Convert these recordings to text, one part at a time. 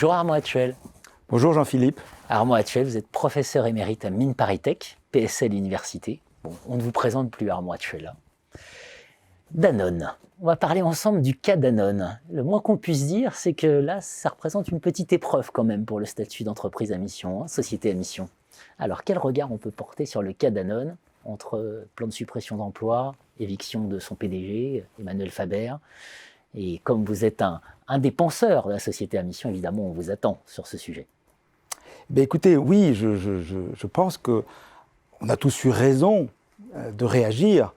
Bonjour Armand Hatchuel. Bonjour Jean-Philippe. Armand Hatchuel, vous êtes professeur émérite à Mines ParisTech, PSL Université. Bon, on ne vous présente plus Armand Hatchuel là. Danone. On va parler ensemble du cas Danone. Le moins qu'on puisse dire, c'est que là, ça représente une petite épreuve quand même pour le statut d'entreprise à mission, société à mission. Alors, quel regard on peut porter sur le cas Danone, entre plan de suppression d'emplois, éviction de son PDG, Emmanuel Faber, et comme vous êtes un des penseurs de la société à mission, évidemment, on vous attend sur ce sujet. Écoutez, oui, je pense qu'on a tous eu raison de réagir,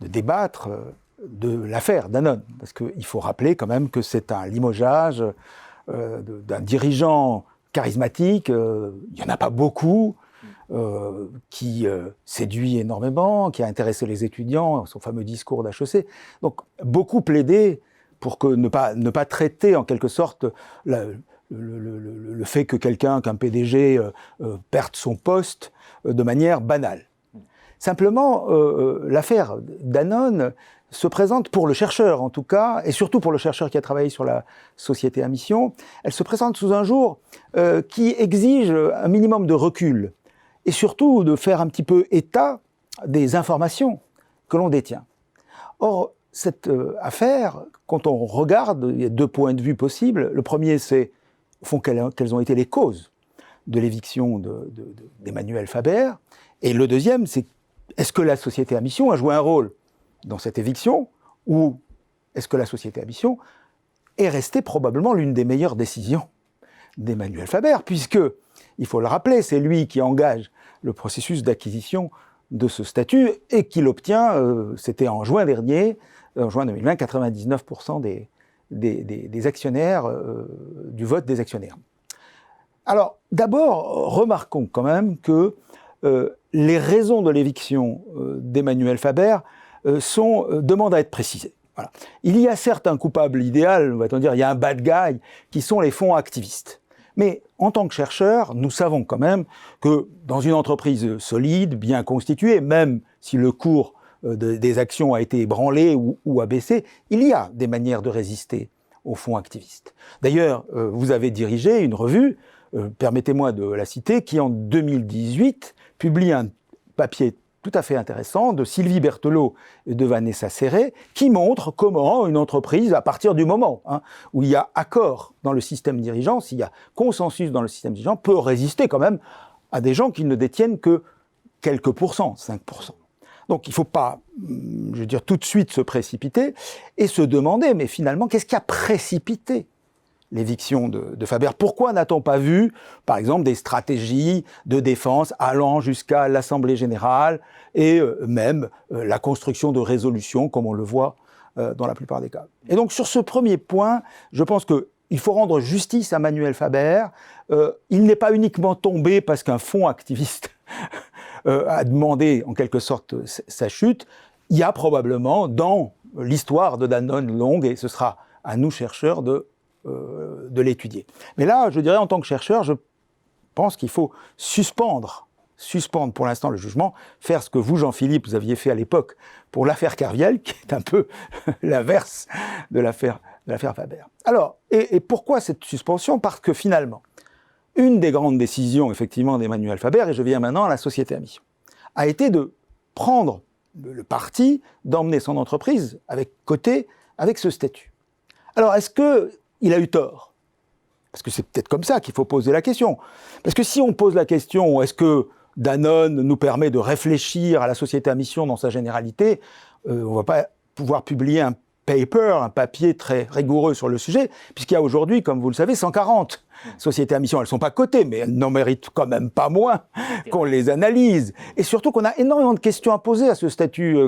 de débattre de l'affaire Danone. Parce qu'il faut rappeler quand même que c'est un limogeage d'un dirigeant charismatique, il n'y en a pas beaucoup, qui séduit énormément, qui a intéressé les étudiants, son fameux discours d'HEC. Donc beaucoup plaidaient pour que ne pas traiter en quelque sorte le fait que qu'un PDG perde son poste de manière banale. Simplement, l'affaire Danone se présente pour le chercheur en tout cas, et surtout pour le chercheur qui a travaillé sur la société à mission, elle se présente sous un jour qui exige un minimum de recul, et surtout de faire un petit peu état des informations que l'on détient. Or, cette affaire, quand on regarde, il y a deux points de vue possibles. Le premier, c'est, au fond, quelles ont été les causes de l'éviction d'Emmanuel Faber. Et le deuxième, c'est, est-ce que la société à mission a joué un rôle dans cette éviction, ou est-ce que la société à mission est restée probablement l'une des meilleures décisions d'Emmanuel Faber, puisque, il faut le rappeler, c'est lui qui engage le processus d'acquisition de ce statut et qui l'obtient, c'était en juin dernier, en juin 2020, 99% des actionnaires, du vote des actionnaires. Alors, d'abord, remarquons quand même que les raisons de l'éviction d'Emmanuel Faber demandent à être précisées. Voilà. Il y a certes un coupable idéal, on va dire, il y a un bad guy, qui sont les fonds activistes. Mais en tant que chercheurs, nous savons quand même que dans une entreprise solide, bien constituée, même si le cours des actions a été ébranlé ou abaissé, il y a des manières de résister aux fonds activistes. D'ailleurs, vous avez dirigé une revue, permettez-moi de la citer, qui en 2018 publie un papier tout à fait intéressant de Sylvie Berthelot et de Vanessa Serret, qui montre comment une entreprise, à partir du moment où il y a accord dans le système dirigeant, s'il y a consensus dans le système dirigeant, peut résister quand même à des gens qui ne détiennent que quelques pourcents, 5%. Donc il ne faut pas, tout de suite se précipiter et se demander, mais finalement, qu'est-ce qui a précipité l'éviction de Faber? Pourquoi n'a-t-on pas vu, par exemple, des stratégies de défense allant jusqu'à l'Assemblée générale et même la construction de résolutions, comme on le voit dans la plupart des cas? Et donc, sur ce premier point, je pense qu'il faut rendre justice à Emmanuel Faber. Il n'est pas uniquement tombé parce qu'un fonds activiste a demandé, en quelque sorte, sa chute. Il y a probablement, dans l'histoire de Danone longue, et ce sera à nous, chercheurs, de l'étudier. Mais là, je dirais, en tant que chercheur, je pense qu'il faut suspendre pour l'instant le jugement, faire ce que vous, Jean-Philippe, vous aviez fait à l'époque pour l'affaire Kerviel, qui est un peu l'inverse de l'affaire Faber. Alors, et pourquoi cette suspension? Parce que finalement, une des grandes décisions, effectivement, d'Emmanuel Faber, et je viens maintenant à la société à mission, a été de prendre le parti d'emmener son entreprise avec ce statut. Alors, est-ce qu'il a eu tort? Parce que c'est peut-être comme ça qu'il faut poser la question. Parce que si on pose la question, est-ce que Danone nous permet de réfléchir à la société à mission dans sa généralité, on ne va pas pouvoir publier un papier très rigoureux sur le sujet, puisqu'il y a aujourd'hui, comme vous le savez, 140 sociétés à mission. Elles ne sont pas cotées, mais elles n'en méritent quand même pas moins qu'on les analyse. Et surtout qu'on a énormément de questions à poser à ce statut.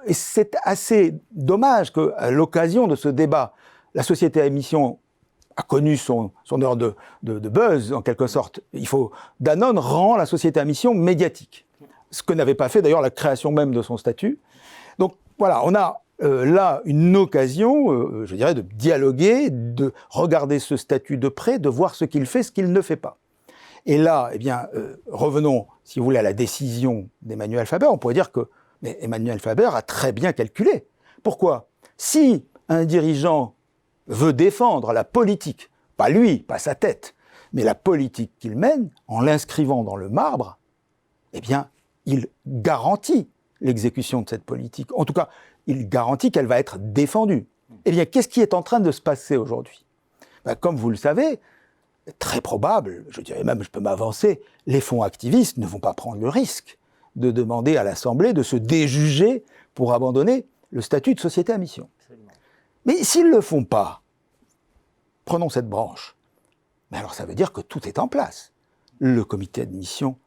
Et c'est assez dommage qu'à l'occasion de ce débat, la société à émission a connu son heure de buzz, en quelque sorte. Danone rend la société à mission médiatique. Ce que n'avait pas fait d'ailleurs la création même de son statut. Donc voilà, on a là une occasion, je dirais, de dialoguer, de regarder ce statut de près, de voir ce qu'il fait, ce qu'il ne fait pas. Et là, revenons, si vous voulez, à la décision d'Emmanuel Faber. On pourrait dire que Emmanuel Faber a très bien calculé. Pourquoi? Si un dirigeant veut défendre la politique pas lui, pas sa tête, mais la politique qu'il mène, en l'inscrivant dans le marbre, eh bien, il garantit l'exécution de cette politique. En tout cas, il garantit qu'elle va être défendue. Eh bien, qu'est-ce qui est en train de se passer aujourd'hui ? Ben, comme vous le savez, très probable, je dirais même, je peux m'avancer, les fonds activistes ne vont pas prendre le risque de demander à l'Assemblée de se déjuger pour abandonner le statut de société à mission. Absolument. Mais s'ils ne le font pas, prenons cette branche, mais alors ça veut dire que tout est en place. Le comité de mission,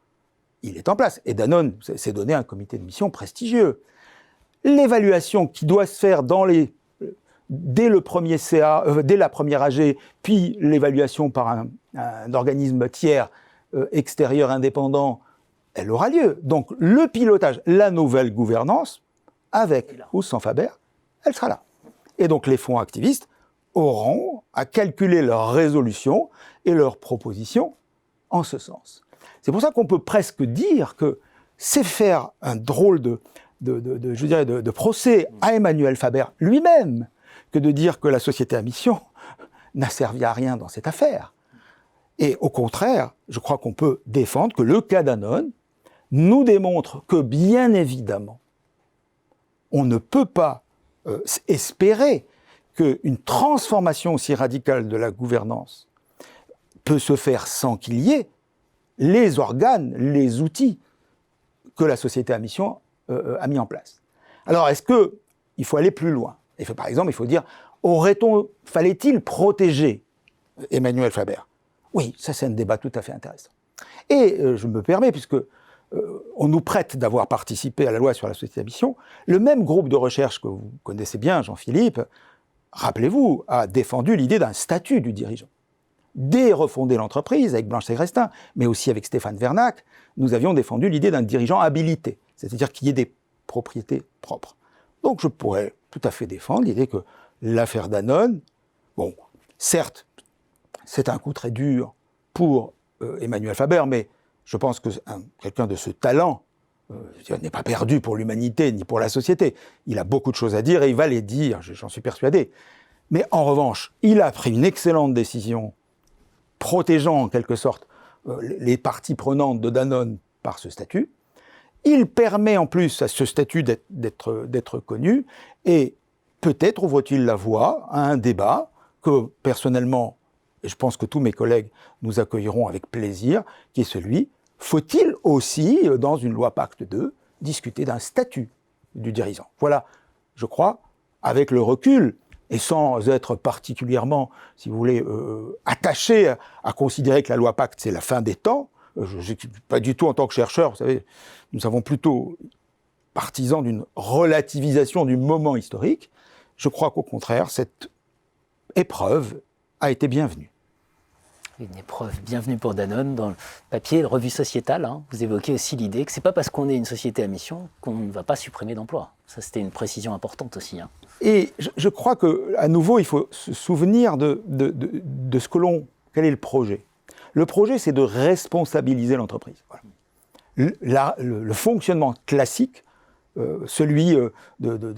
il est en place. Et Danone s'est donné un comité de mission prestigieux. L'évaluation qui doit se faire dès le premier CA, dès la première AG, puis l'évaluation par un organisme tiers extérieur indépendant, elle aura lieu. Donc le pilotage, la nouvelle gouvernance, avec ou sans Faber, elle sera là. Et donc les fonds activistes auront à calculer leurs résolutions et leurs propositions en ce sens. C'est pour ça qu'on peut presque dire que c'est faire un drôle de procès à Emmanuel Faber lui-même que de dire que la société à mission n'a servi à rien dans cette affaire. Et au contraire, je crois qu'on peut défendre que le cas Danone nous démontre que, bien évidemment, on ne peut pas espérer qu'une transformation aussi radicale de la gouvernance peut se faire sans qu'il y ait les organes, les outils que la société à mission a mis en place. Alors, est-ce qu'il faut aller plus loin ? Par exemple, il faut dire, fallait-il protéger Emmanuel Faber ? Oui, ça c'est un débat tout à fait intéressant. Et je me permets, puisque on nous prête d'avoir participé à la loi sur la société à mission, le même groupe de recherche que vous connaissez bien, Jean-Philippe, rappelez-vous, a défendu l'idée d'un statut du dirigeant. Dès Refonder l'entreprise, avec Blanche Ségrestin, mais aussi avec Stéphane Vernac, nous avions défendu l'idée d'un dirigeant habilité, c'est-à-dire qu'il y ait des propriétés propres. Donc je pourrais tout à fait défendre l'idée que l'affaire Danone, bon, certes, c'est un coup très dur pour Emmanuel Faber, mais je pense que quelqu'un de ce talent n'est pas perdu pour l'humanité ni pour la société. Il a beaucoup de choses à dire et il va les dire, j'en suis persuadé. Mais en revanche, il a pris une excellente décision protégeant en quelque sorte les parties prenantes de Danone par ce statut. Il permet en plus à ce statut d'être connu et peut-être ouvre-t-il la voie à un débat que personnellement, et je pense que tous mes collègues nous accueilleront avec plaisir, qui est celui, faut-il aussi, dans une loi Pacte 2, discuter d'un statut du dirigeant ? Voilà, je crois, avec le recul, et sans être particulièrement, si vous voulez, attaché à considérer que la loi Pacte, c'est la fin des temps, pas du tout en tant que chercheur, vous savez, nous sommes plutôt partisans d'une relativisation du moment historique. Je crois qu'au contraire, cette épreuve a été bienvenue. Une épreuve bienvenue pour Danone. Dans le papier, la revue sociétale, vous évoquez aussi l'idée que ce n'est pas parce qu'on est une société à mission qu'on ne va pas supprimer d'emplois. Ça, c'était une précision importante aussi. Et je crois qu'à nouveau, il faut se souvenir de ce que quel est le projet. Le projet, c'est de responsabiliser l'entreprise. Voilà. Le fonctionnement classique, celui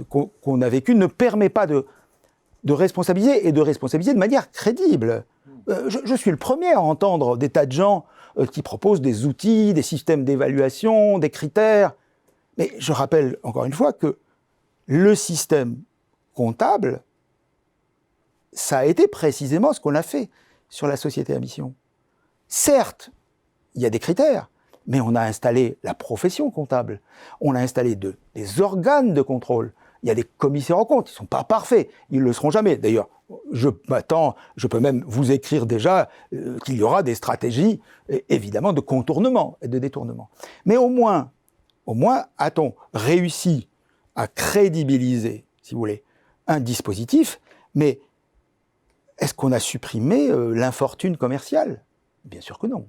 qu'on a vécu, ne permet pas de responsabiliser et de responsabiliser de manière crédible. Je suis le premier à entendre des tas de gens qui proposent des outils, des systèmes d'évaluation, des critères. Mais je rappelle encore une fois que le système comptable, ça a été précisément ce qu'on a fait sur la société à mission. Certes, il y a des critères, mais on a installé la profession comptable, on a installé des organes de contrôle. Il y a des commissaires aux comptes, ils ne sont pas parfaits, ils ne le seront jamais. D'ailleurs, je peux même vous écrire déjà qu'il y aura des stratégies, évidemment, de contournement et de détournement. Mais au moins a-t-on réussi à crédibiliser, si vous voulez, un dispositif, mais est-ce qu'on a supprimé l'infortune commerciale ? Bien sûr que non.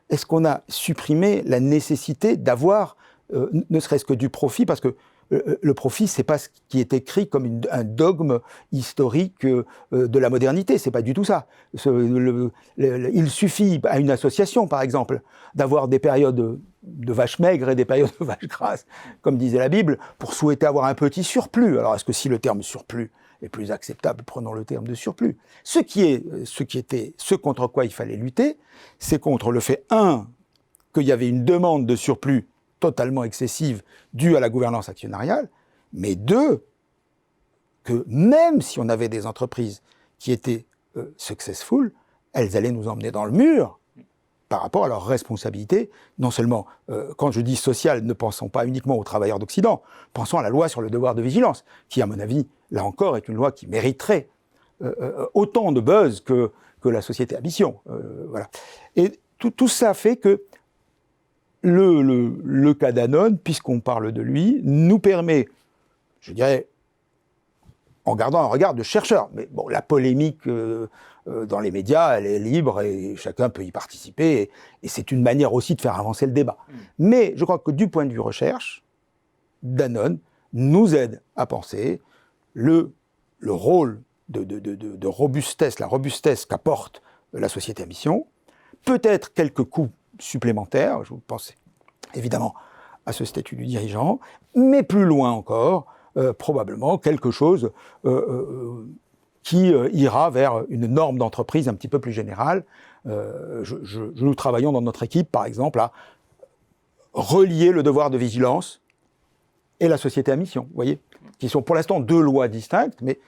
Est-ce qu'on a supprimé la nécessité d'avoir, ne serait-ce que du profit, parce que le profit, c'est pas ce qui est écrit comme un dogme historique de la modernité, c'est pas du tout ça. Il suffit à une association, par exemple, d'avoir des périodes de vaches maigres et des périodes de vaches grasses, comme disait la Bible, pour souhaiter avoir un petit surplus. Alors, est-ce que si le terme surplus les plus acceptables, prenons le terme de surplus. Ce contre quoi il fallait lutter, c'est contre le fait, qu'il y avait une demande de surplus totalement excessive due à la gouvernance actionnariale, mais deux, que même si on avait des entreprises qui étaient successful, elles allaient nous emmener dans le mur par rapport à leurs responsabilités, non seulement, quand je dis sociale, ne pensons pas uniquement aux travailleurs d'Occident, pensons à la loi sur le devoir de vigilance, qui, à mon avis, là encore, est une loi qui mériterait autant de buzz que la société à mission. Voilà. Et tout ça fait que le cas Danone, puisqu'on parle de lui, nous permet, je dirais, en gardant un regard de chercheur. Mais bon, la polémique dans les médias, elle est libre et chacun peut y participer. Et c'est une manière aussi de faire avancer le débat. Mais je crois que du point de vue recherche, Danone nous aide à penser le rôle de robustesse, la robustesse qu'apporte la société à mission, peut-être quelques coûts supplémentaires, je pense évidemment à ce statut du dirigeant, mais plus loin encore, probablement quelque chose qui ira vers une norme d'entreprise un petit peu plus générale. Nous travaillons dans notre équipe, par exemple, à relier le devoir de vigilance et la société à mission, vous voyez, qui sont pour l'instant deux lois distinctes, mais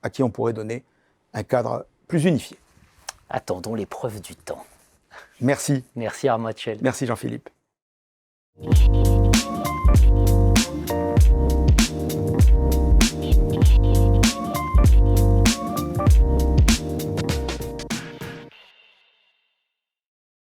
à qui on pourrait donner un cadre plus unifié. Attendons l'épreuve du temps. Merci. Merci Armand Hatchel. Merci Jean-Philippe.